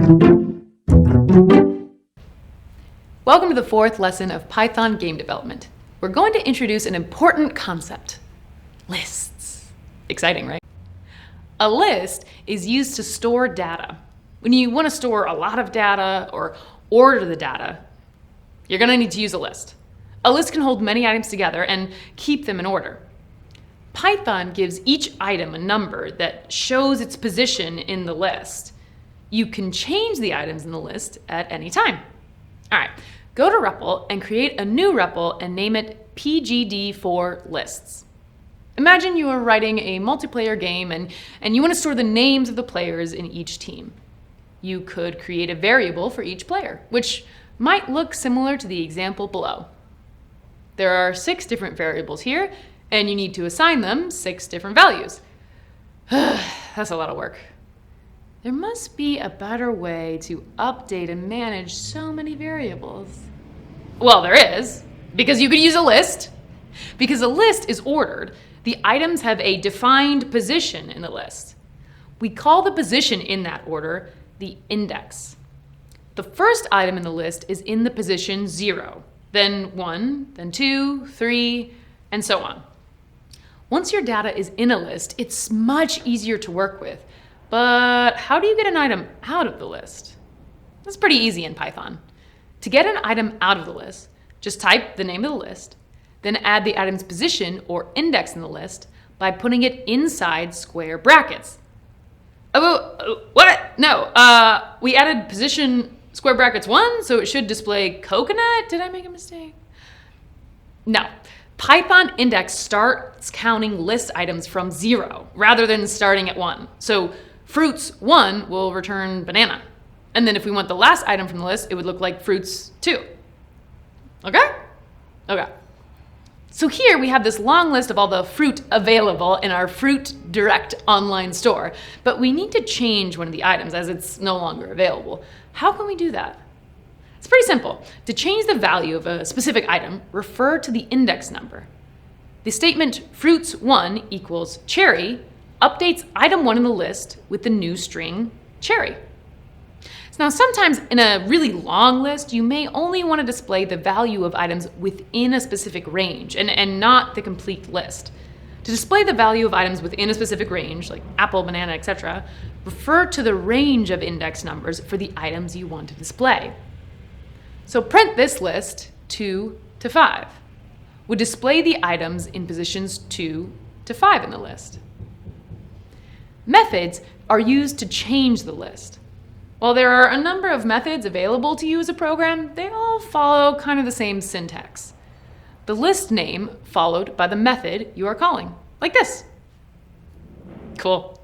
Welcome to the fourth lesson of Python game development. We're going to introduce an important concept: lists. Exciting, right? A list is used to store data. When you want to store a lot of data or order the data, you're going to need to use a list. A list can hold many items together and keep them in order. Python gives each item a number that shows its position in the list. You can change the items in the list at any time. All right, go to REPL and create a new REPL and name it pgd4lists. Imagine you are writing a multiplayer game and you want to store the names of the players in each team. You could create a variable for each player, which might look similar to the example below. There are 6 different variables here, and you need to assign them 6 different values. That's a lot of work. There must be a better way to update and manage so many variables. Well, there is, because you could use a list. Because a list is ordered, the items have a defined position in the list. We call the position in that order the index. The first item in the list is in the position 0, then 1, then 2, 3, and so on. Once your data is in a list, it's much easier to work with. But how do you get an item out of the list? That's pretty easy in Python. To get an item out of the list, just type the name of the list, then add the item's position or index in the list by putting it inside square brackets. What? No, we added position square brackets 1, so it should display coconut. Did I make a mistake? No. Python index starts counting list items from 0 rather than starting at 1. So fruits 1 will return banana. And then if we want the last item from the list, it would look like fruits 2. Okay? Okay. So here we have this long list of all the fruit available in our Fruit Direct online store, but we need to change one of the items as it's no longer available. How can we do that? It's pretty simple. To change the value of a specific item, refer to the index number. The statement fruits1 equals cherry updates item 1 in the list with the new string cherry. Now, sometimes in a really long list, you may only want to display the value of items within a specific range and not the complete list. To display the value of items within a specific range, like apple, banana, etc., refer to the range of index numbers for the items you want to display. So print this list 2 to 5 would display the items in positions 2 to 5 in the list. Methods are used to change the list. While there are a number of methods available to you as a program, they all follow kind of the same syntax. The list name followed by the method you are calling, like this. Cool.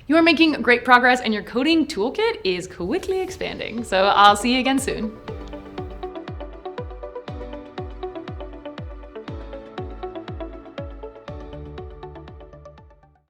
You are making great progress and your coding toolkit is quickly expanding, so I'll see you again soon.